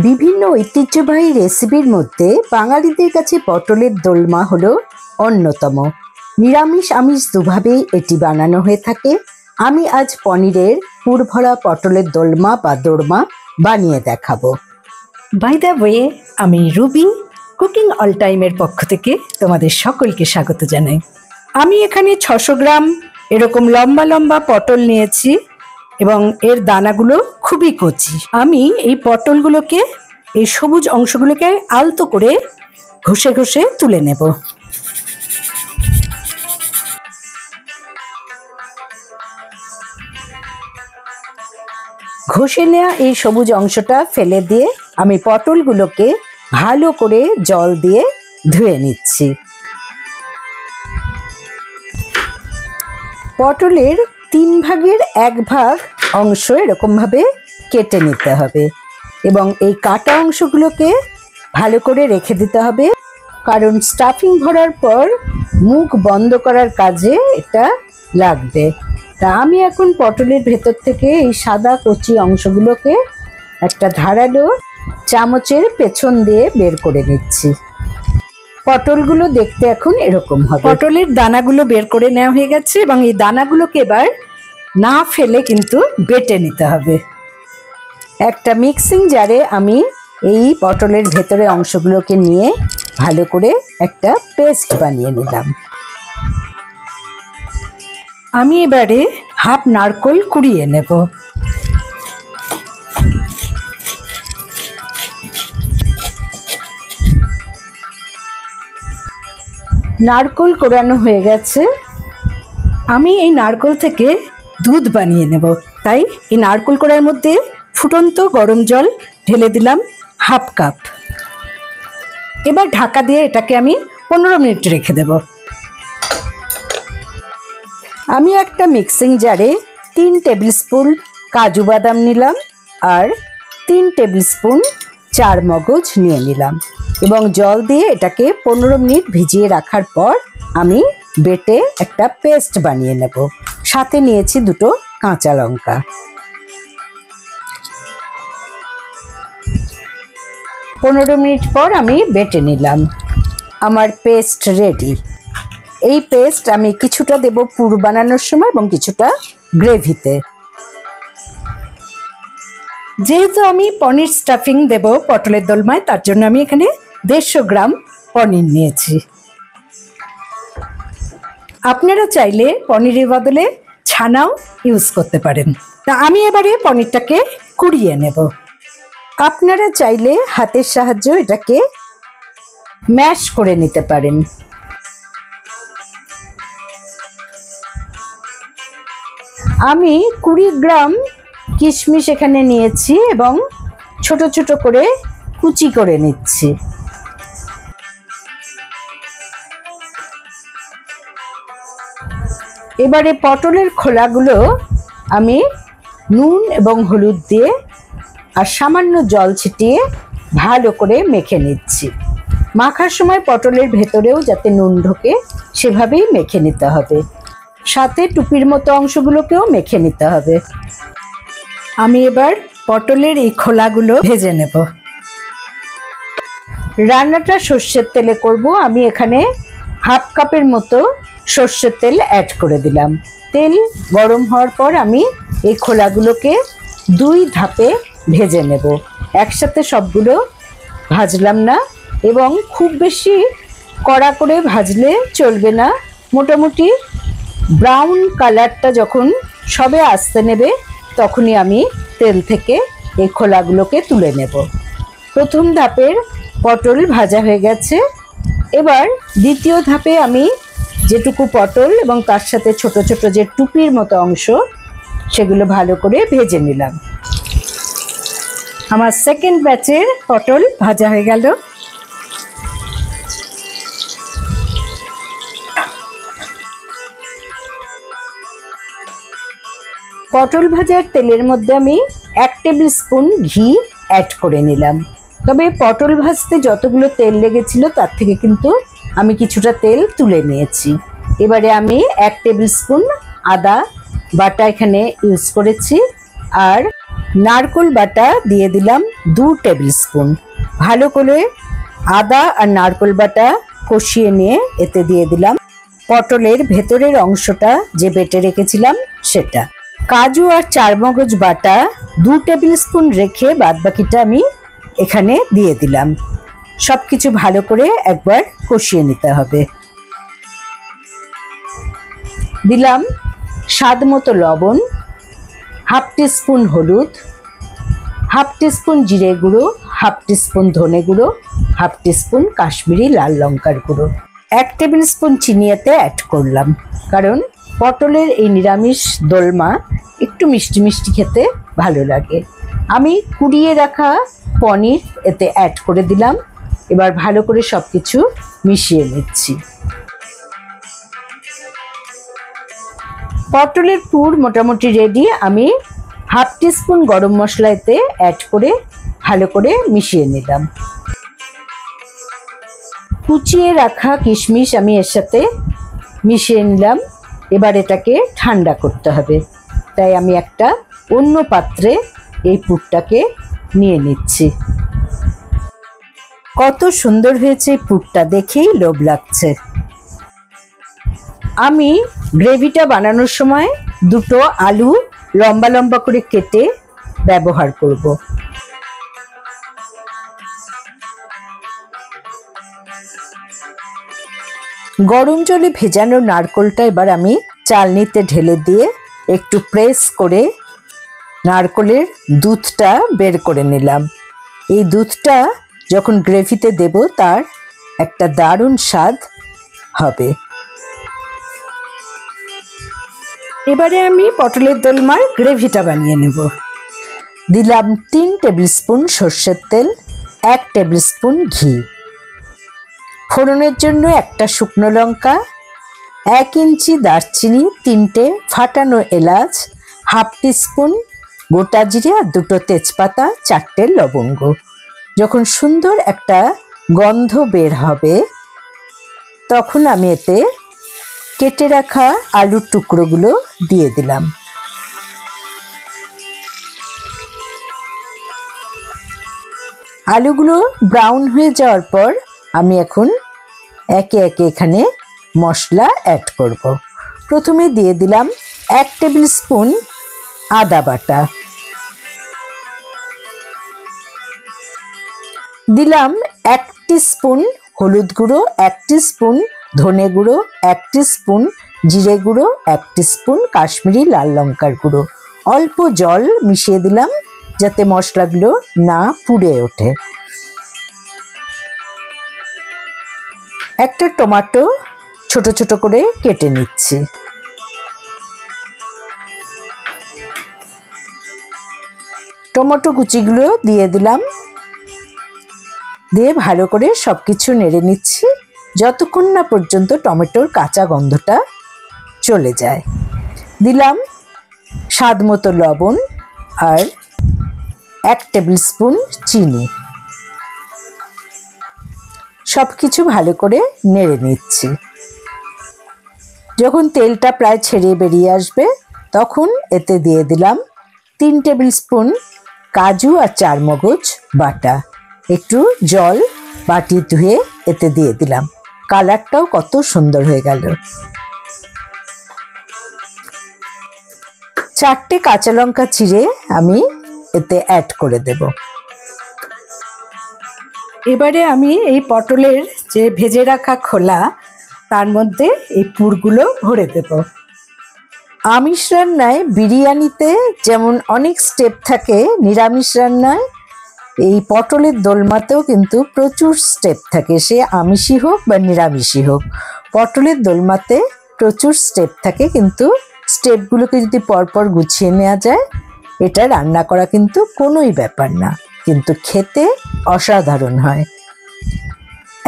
বিভিন্ন ঐতিহ্যবাহী রেসিপির মধ্যে বাঙালিদের কাছে পটলের দোলমা হলো অন্যতম। নিরামিষ আমিষ দুভাবেই এটি বানানো হয়ে থাকে। আমি আজ পনিরের পুরভরা পটলের দোলমা বা দোরমা বানিয়ে দেখাবো। বাই দ্য ওয়ে, আমি রুবি কুকিং অল টাইমের পক্ষ থেকে তোমাদের সকলকে স্বাগত জানাই। আমি এখানে 600 গ্রাম এরকম লম্বা লম্বা পটল নিয়েছি এবং এর দানাগুলো খুবই কচি। আমি এই পটলগুলোকে, এই সবুজ অংশগুলোকে আলতো করে ঘষে ঘষে তুলে নেব। ঘষে নেওয়া এই সবুজ অংশটা ফেলে দিয়ে আমি পটলগুলোকে ভালো করে জল দিয়ে ধুয়ে নিচ্ছি। পটলের 3 ভাগের 1 ভাগ অংশ এরকম ভাবে কেটে নিতে হবে এবং এই কাটা অংশগুলোকে ভালো করে রেখে দিতে হবে, কারণ স্টাফিং ভরার পর মুখ বন্ধ করার কাজে এটা লাগবে। তা আমি এখন পটলের ভেতর থেকে এই সাদা কচি অংশগুলোকে একটা ধারালো চামচের পেছন দিয়ে বের করে নিচ্ছি। পটলগুলো দেখতে এখন এরকম হবে। পটলের দানাগুলো বের করে নেওয়া হয়ে গেছে এবং এই দানাগুলোকে এবার না ফেলে কিন্তু বেটে নিতে হবে। একটা মিক্সিং জারে আমি এই পটলের ভেতরে অংশগুলোকে নিয়ে ভালো করে একটা পেস্ট বানিয়ে নিলাম। আমি এবারে হাফ নারকেল কুড়িয়ে নেব। নারকেল কোরানো হয়ে গেছে। আমি এই নারকেল থেকে দুধ বানিয়ে নেব, তাই এই নারকেল কোড়ার মধ্যে ফুটন্ত গরম জল ঢেলে দিলাম হাফ কাপ। এবার ঢাকা দিয়ে এটাকে আমি 15 মিনিট রেখে দেব। আমি একটা মিক্সিং জারে 3 টেবিল স্পুন কাজু বাদাম নিলাম আর 3 টেবিল স্পুন চার মগজ নিয়ে নিলাম এবং জল দিয়ে এটাকে 15 মিনিট ভিজিয়ে রাখার পর আমি বেটে একটা পেস্ট বানিয়ে নেব। সাথে নিয়েছি 2টো কাঁচা লঙ্কা। পনেরো মিনিট পর আমি বেটে নিলাম। আমার পেস্ট রেডি। এই পেস্ট আমি কিছুটা দেব পুর বানানোর সময় এবং কিছুটা গ্রেভিতে। যেহেতু আমি পনির স্টাফিং দেব পটলের দোলমায়, তার জন্য আমি এখানে 150 গ্রাম পনির নিয়েছি। আপনারা চাইলে পনিরের বদলে ছানাও ইউজ করতে পারেন। তা আমি এবারে পনিরটাকে কুড়িয়ে নেব। আপনারা চাইলে হাতের সাহায্যে এটাকে ম্যাশ করে নিতে পারেন। আমি 20 গ্রাম কিশমিশ এখানে নিয়েছি এবং ছোট ছোট করে কুচি করে নিচ্ছি। এবারে পটলের খোলাগুলো আমি নুন এবং হলুদ দিয়ে আর সামান্য জল ছিটিয়ে ভালো করে মেখে নিচ্ছি। মাখার সময় পটলের ভেতরেও যাতে নুন ঢোকে সেভাবেই মেখে নিতে হবে। সাথে টুপির মতো অংশগুলোকেও মেখে নিতে হবে। আমি এবার পটলের এই খোলাগুলো ভেজে নেব। রান্নাটা সর্ষের তেলে করব। আমি এখানে হাফ কাপের মতো সর্ষের তেল অ্যাড করে দিলাম। তেল গরম হওয়ার পর আমি এই খোলাগুলোকে 2 ধাপে ভেজে নেব। একসাথে সবগুলো ভাজলাম না এবং খুব বেশি কড়া করে ভাজলে চলবে না। মোটামুটি ব্রাউন কালারটা যখন সবে আসতে নেবে তখনই আমি তেল থেকে এই খোলাগুলোকে তুলে নেব। প্রথম ধাপের পটল ভাজা হয়ে গেছে। এবার দ্বিতীয় ধাপে আমি যেটুকু পটল এবং তার সাথে ছোট ছোট যে টুপির মতো অংশ সেগুলো ভালো করে ভেজে নিলাম। আমার সেকেন্ড ব্যাচের পটল ভাজা হয়ে গেল। পটল ভাজার তেলের মধ্যে আমি 1 টেবিল স্পুন ঘি অ্যাড করে নিলাম। তবে পটল ভাজতে যতগুলো তেল লেগেছিল তার থেকে কিন্তু আমি কিছুটা তেল তুলে নিয়েছি। এবারে আমি 1 টেবিল স্পুন আদা বাটা এখানে ইউজ করেছি আর নারকোল বাটা দিয়ে দিলাম 2 টেবিল স্পুন। ভালো করে আদা আর নারকোল বাটা কষিয়ে নিয়ে এতে দিয়ে দিলাম পটলের ভেতরের অংশটা যে বেটে রেখেছিলাম সেটা। কাজু আর চারমগজ বাটা 2 টেবিল স্পুন রেখে বাদবাকিটা আমি এখানে দিয়ে দিলাম। সবকিছু ভালো করে একবার কষিয়ে নিতে হবে। দিলাম স্বাদ মতো লবণ, হাফ টিস্পুন হলুদ, হাফ টিস্পুন জিরে গুঁড়ো, হাফ টিস্পুন ধনে গুঁড়ো, হাফ টিস্পুন কাশ্মীরি লাল লঙ্কার গুঁড়ো, 1 টেবিল স্পুন চিনি এতে অ্যাড করলাম, কারণ পটলের এই নিরামিষ দোলমা একটু মিষ্টি মিষ্টি খেতে ভালো লাগে। আমি কুড়িয়ে রাখা পনির এতে অ্যাড করে দিলাম। এবার ভালো করে সব কিছু মিশিয়ে নিচ্ছি। পটলের পুর মোটামুটি রেডি। আমি হাফ টিস্পুন গরম মশলা এতে অ্যাড করে ভালো করে মিশিয়ে নিলাম। কুচিয়ে রাখা কিশমিশ আমি এর সাথে মিশিয়ে নিলাম। এবার এটাকে ঠান্ডা করতে হবে, তাই আমি একটা অন্য পাত্রে এই পুরটাকে নিয়ে নিচ্ছি। কত সুন্দর হয়েছে পুরটা, দেখেই লোভ লাগছে। আমি গ্রেভিটা বানানোর সময় 2টো আলু লম্বা লম্বা করে কেটে ব্যবহার করব। গরম জলে ভেজানো নারকোলটা এবার আমি চালনিতে ঢেলে দিয়ে একটু প্রেস করে নারকোলের দুধটা বের করে নিলাম। এই দুধটা যখন গ্রেভিতে দেব তার একটা দারুণ স্বাদ হবে। এবারে আমি পটলের দোলমার গ্রেভিটা বানিয়ে নেব। দিলাম 3 টেবিল স্পুন সর্ষের তেল, 1 টেবিল স্পুন ঘি, ফোড়নের জন্য একটা শুকনো লঙ্কা, 1 ইঞ্চি দারচিনি, 3টে ফাটানো এলাচ, হাফ টিস্পুন গোটা জিরে আর 2টো তেজপাতা, 4টে লবঙ্গ। যখন সুন্দর একটা গন্ধ বের হবে তখন আমি এতে কেটে রাখা আলুর টুকরোগুলো দিয়ে দিলাম। আলুগুলো ব্রাউন হয়ে যাওয়ার পর আমি এখন একে একে এখানে মশলা অ্যাড করব। প্রথমে দিয়ে দিলাম 1 টেবিল স্পুন আদা বাটা, দিলাম 1 টিস্পুন হলুদ গুঁড়ো, 1 টিস্পুন ধনে গুঁড়ো, 1 টিস্পুন জিরে গুঁড়ো, 1 টিস্পুন কাশ্মীরি লাল লঙ্কার গুঁড়ো। অল্প জল মিশিয়ে দিলাম যাতে মশলাগুলো না পুড়ে ওঠে। একটা টমেটো ছোট ছোট করে কেটে নিচ্ছি। টমেটো কুচিগুলো দিয়ে দিলাম, দিয়ে ভালো করে সবকিছু নেড়ে নিচ্ছি যতক্ষণ না পর্যন্ত টমেটোর কাঁচা গন্ধটা চলে যায়। দিলাম স্বাদ মতো লবণ আর 1 টেবিল স্পুন চিনি। সবকিছু ভালো করে নেড়ে নিচ্ছি। যখন তেলটা প্রায় ছেড়ে বেরিয়ে আসবে তখন এতে দিয়ে দিলাম 3 টেবিল স্পুন কাজু আর চারমগজ বাটা। একটু জল বাটি ধুয়ে এতে দিয়ে দিলাম। কালারটাও কত সুন্দর হয়ে গেল। 4টে কাঁচা লঙ্কা চিড়ে আমি এতে অ্যাড করে দেব। এবারে আমি এই পটলের যে ভেজে রাখা খোলা তার মধ্যে এই পুরগুলো ভরে দেব। আমিষ রান্নায় বিরিয়ানিতে যেমন অনেক স্টেপ থাকে, নিরামিষ রান্নায় এই পটলের দোলমাতেও কিন্তু প্রচুর স্টেপ থাকে, সে আমিষই হোক বা নিরামিষই হোক। পটলের দোলমাতে প্রচুর স্টেপ থাকে, কিন্তু স্টেপগুলোকে যদি পরপর গুছিয়ে নেওয়া যায় এটা রান্না করা কিন্তু কোনোই ব্যাপার না, কিন্তু খেতে অসাধারণ হয়।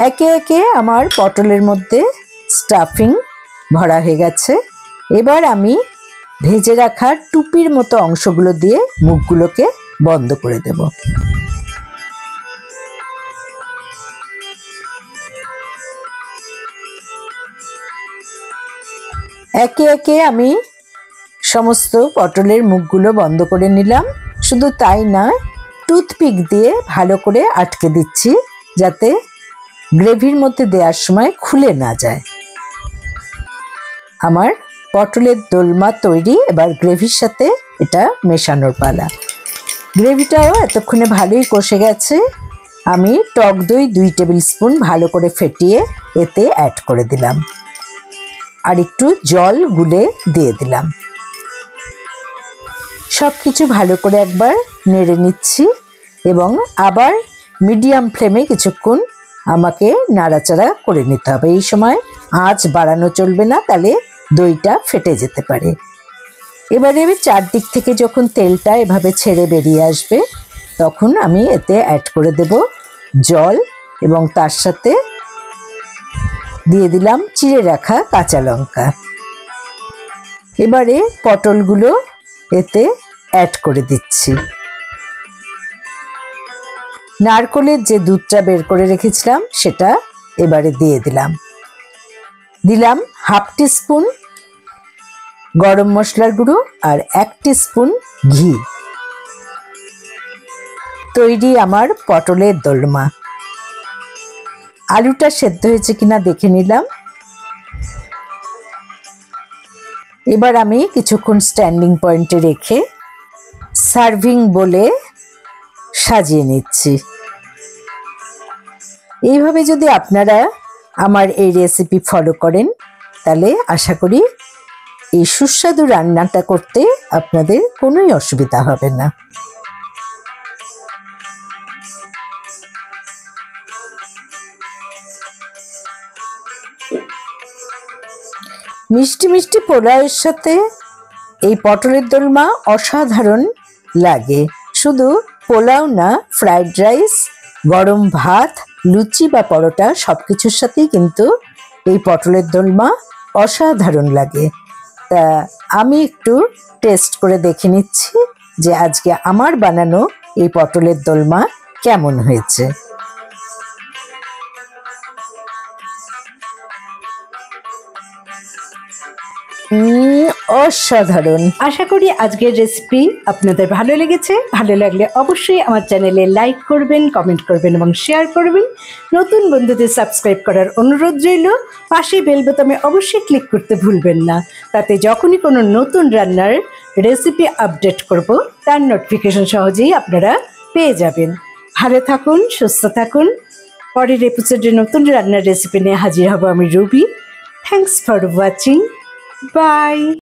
একে একে আমার পটলের মধ্যে স্টাফিং ভরা হয়ে গেছে। এবার আমি ভেজে রাখা টুপির মতো অংশগুলো দিয়ে মুখগুলোকে বন্ধ করে দেব। একে একে আমি সমস্ত পটলের মুখগুলো বন্ধ করে নিলাম। শুধু তাই না, টুথপিক দিয়ে ভালো করে আটকে দিচ্ছি যাতে গ্রেভির মধ্যে দেওয়ার সময় খুলে না যায়। আমার পটলের দোলমা তৈরি। এবার গ্রেভির সাথে এটা মেশানোর পালা। গ্রেভিটাও এতক্ষণে ভালোই কষে গেছে। আমি টক দই 2 টেবিল স্পুন ভালো করে ফেটিয়ে এতে অ্যাড করে দিলাম, আর একটু জল গুলে দিয়ে দিলাম। সব কিছু ভালো করে একবার নেড়ে নিচ্ছি এবং আবার মিডিয়াম ফ্লেমে কিছুক্ষণ আমাকে নাড়াচাড়া করে নিতে হবে। এই সময় আঁচ বাড়ানো চলবে না, তাহলে দইটা ফেটে যেতে পারে। এবারে চারদিক থেকে যখন তেলটা এভাবে ছেড়ে বেরিয়ে আসবে তখন আমি এতে অ্যাড করে দেব জল এবং তার সাথে দিয়ে দিলাম চিড়ে রাখা কাঁচা লঙ্কা। এবারে পটলগুলো এতে অ্যাড করে দিচ্ছি। নারকেলের যে দুধটা বের করে রেখেছিলাম সেটা এবারে দিয়ে দিলাম। দিলাম হাফ টিস্পুন গরম মশলার গুঁড়ো আর 1 টিস্পুন ঘি। তৈরি আমার পটলের দোলমা। আলুটা সেদ্ধ হয়েছে কিনা দেখে নিলাম। এবার আমি কিছুক্ষণ স্ট্যান্ডিং পয়েন্টে রেখে সার্ভিং বলে সাজিয়ে নিচ্ছি। এইভাবে যদি আপনারা আমার এই রেসিপি ফলো করেন তাহলে আশা করি এই সুস্বাদু রান্নাটা করতে আপনাদের কোনোই অসুবিধা হবে না। মিষ্টি মিষ্টি পোলাওয়ের সাথে এই পটলের দোলমা অসাধারণ লাগে। শুধু পোলাও না, ফ্রাইড রাইস, গরম ভাত, লুচি বা পরোটা সব কিছুর সাথেই কিন্তু এই পটলের দোলমা অসাধারণ লাগে। তা আমি একটু টেস্ট করে দেখে নিচ্ছি যে আজকে আমার বানানো এই পটলের দোলমা কেমন হয়েছে। অসাধারণ। আশা করি আজকের রেসিপি আপনাদের ভালো লেগেছে। ভালো লাগলে অবশ্যই আমার চ্যানেলে লাইক করবেন, কমেন্ট করবেন এবং শেয়ার করবেন। নতুন বন্ধুদের সাবস্ক্রাইব করার অনুরোধ রইল। পাশে বেল বোতামে অবশ্যই ক্লিক করতে ভুলবেন না, তাতে যখনই কোনো নতুন রান্নার রেসিপি আপডেট করব তার নোটিফিকেশন সহজেই আপনারা পেয়ে যাবেন। ভালো থাকুন, সুস্থ থাকুন। পরের এপিসোডে নতুন রান্নার রেসিপি নিয়ে হাজির হব আমি Ruby. Thanks for watching. Bye.